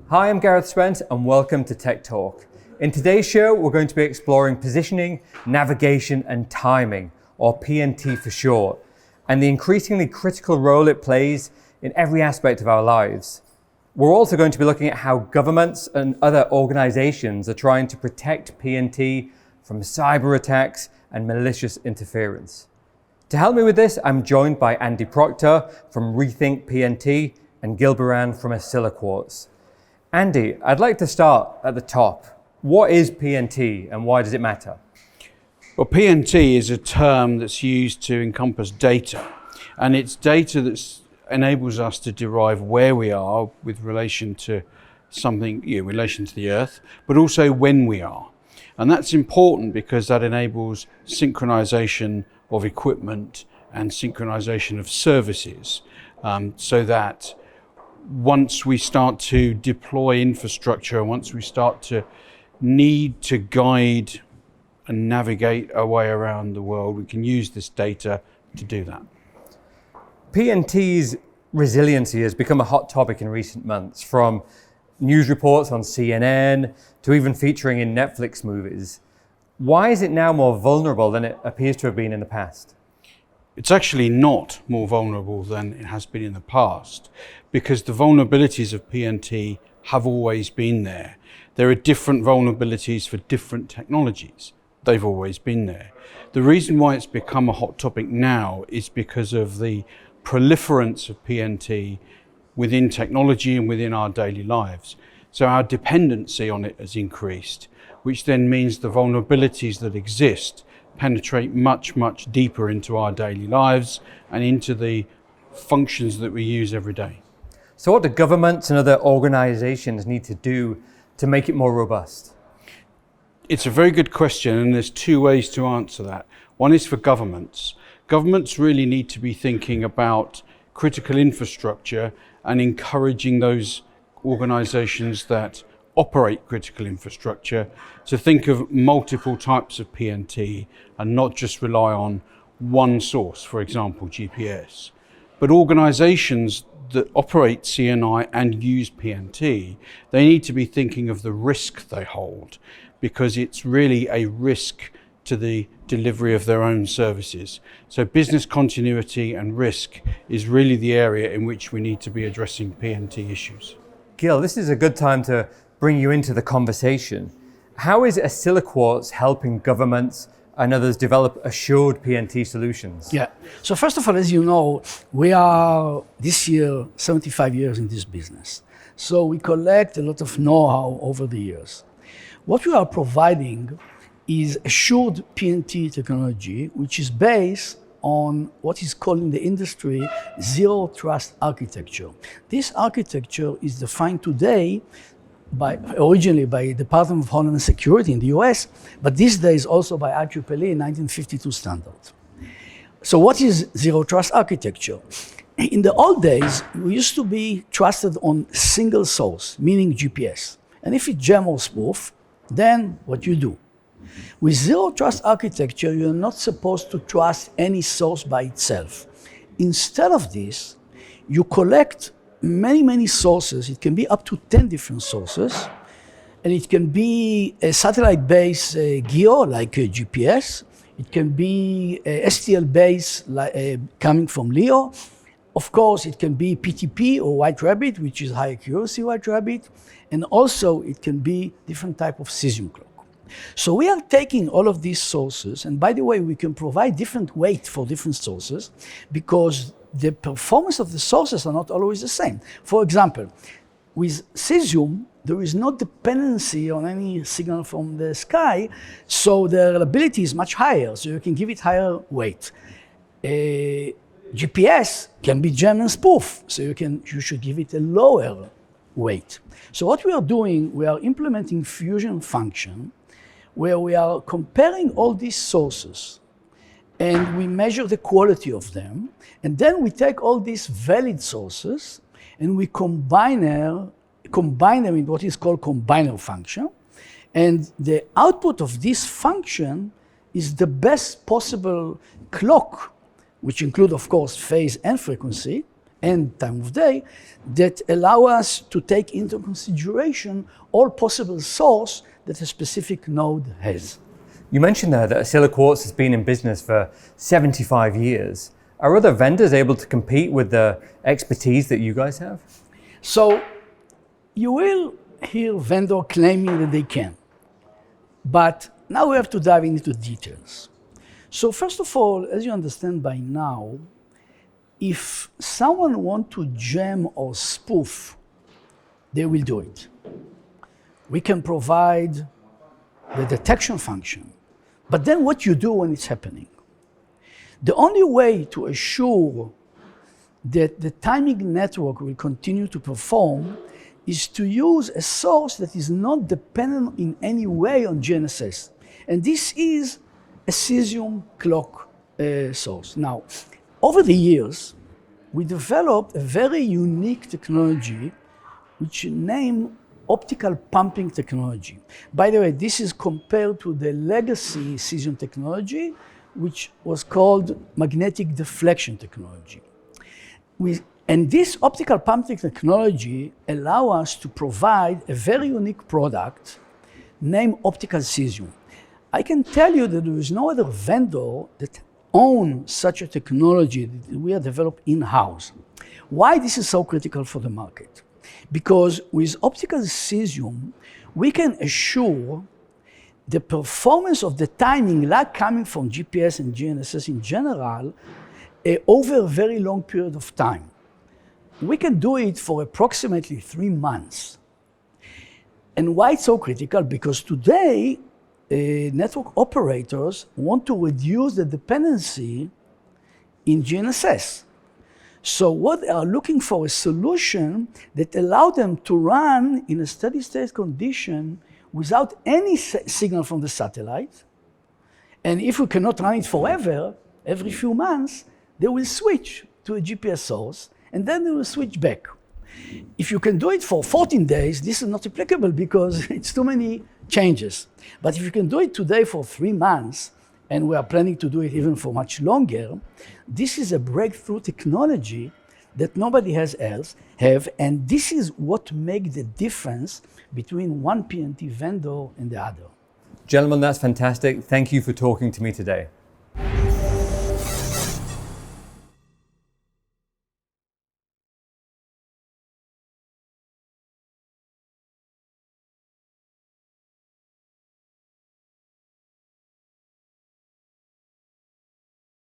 Hi, I'm Gareth Spence and welcome to Tech Talk. In today's show, we're going to be exploring positioning, navigation and timing, or PNT for short, and the increasingly critical role it plays in every aspect of our lives. We're also going to be looking at how governments and other organizations are trying to protect PNT from cyber attacks and malicious interference. To help me with this, I'm joined by Andy Proctor from RethinkPNT and Gil Biran from Oscilloquartz. Andy, I'd like to start at the top. What is PNT and why does it matter? Well, PNT is a term that's used to encompass data, and it's data that enables us to derive where we are with relation to something, in relation to the Earth, but also when we are. And that's important because that enables synchronization of equipment and synchronization of services, so that once we start to deploy infrastructure, once we start to need to guide and navigate our way around the world, we can use this data to do that. PNT's resiliency has become a hot topic in recent months, from news reports on CNN to even featuring in Netflix movies. Why is it now more vulnerable than it appears to have been in the past? It's actually not more vulnerable than it has been in the past, because the vulnerabilities of PNT have always been there. There are different vulnerabilities for different technologies. They've always been there. The reason why it's become a hot topic now is because of the proliferance of PNT within technology and within our daily lives. So our dependency on it has increased, which then means the vulnerabilities that exist penetrate much, much deeper into our daily lives and into the functions that we use every day. So what do governments and other organizations need to do to make it more robust? It's a very good question, and there's two ways to answer that. One is for governments. Governments really need to be thinking about critical infrastructure and encouraging those organizations that operate critical infrastructure to think of multiple types of PNT and not just rely on one source, for example, GPS. But organizations that operate CNI and use PNT, they need to be thinking of the risk they hold, because it's really a risk to the delivery of their own services. So business continuity and risk is really the area in which we need to be addressing PNT issues. Gil, this is a good time to bring you into the conversation. How is Oscilloquartz helping governments and others develop assured PNT solutions? Yeah, so first of all, as you know, we are this year 75 years in this business. So we collect a lot of know-how over the years. What we are providing is assured PNT technology, which is based on what is called in the industry zero trust architecture. This architecture is defined today originally by the Department of Homeland Security in the US, but these days also by IEEE 1952 standard. So what is zero trust architecture? In the old days, we used to be trusted on single source, meaning GPS. And if it's jam or spoof, then what you do? With zero trust architecture, you're not supposed to trust any source by itself. Instead of this, you collect many sources. It can be up to 10 different sources, and it can be a satellite-based geo, like a GPS. It can be STL-based, coming from LEO. Of course, it can be PTP or White Rabbit, which is high accuracy White Rabbit, and also it can be different type of cesium clock. So we are taking all of these sources, and by the way, we can provide different weight for different sources because the performance of the sources are not always the same. For example, with cesium, there is no dependency on any signal from the sky, so the reliability is much higher, so you can give it higher weight. GPS can be jam and spoof, so you should give it a lower weight. So what we are doing, we are implementing fusion function, where we are comparing all these sources and we measure the quality of them, and then we take all these valid sources and we combine them in what is called combiner function, and the output of this function is the best possible clock, which include, of course, phase and frequency, and time of day that allow us to take into consideration all possible source that a specific node has. You mentioned there that Oscilloquartz has been in business for 75 years. Are other vendors able to compete with the expertise that you guys have? So you will hear vendor claiming that they can, but now we have to dive into details. So first of all, as you understand by now, if someone wants to jam or spoof, they will do it. We can provide the detection function, but then what you do when it's happening? The only way to assure that the timing network will continue to perform is to use a source that is not dependent in any way on GNSS. And this is a cesium clock source. Now, over the years, we developed a very unique technology which named optical pumping technology. By the way, this is compared to the legacy cesium technology, which was called magnetic deflection technology. And this optical pumping technology allows us to provide a very unique product named optical cesium. I can tell you that there is no other vendor that owns such a technology that we have developed in-house. Why this is so critical for the market? Because with optical cesium, we can assure the performance of the timing lag coming from GPS and GNSS in general over a very long period of time. We can do it for approximately 3 months. And why it's so critical? Because today, network operators want to reduce the dependency in GNSS. So what they are looking for is a solution that allows them to run in a steady state condition without any signal from the satellite. And if we cannot run it forever, every few months, they will switch to a GPS source, and then they will switch back. If you can do it for 14 days, this is not applicable because it's too many changes. But if you can do it today for 3 months, and we are planning to do it even for much longer, this is a breakthrough technology that nobody else have, and this is what makes the difference between one PNT vendor and the other. Gentlemen, that's fantastic. Thank you for talking to me today.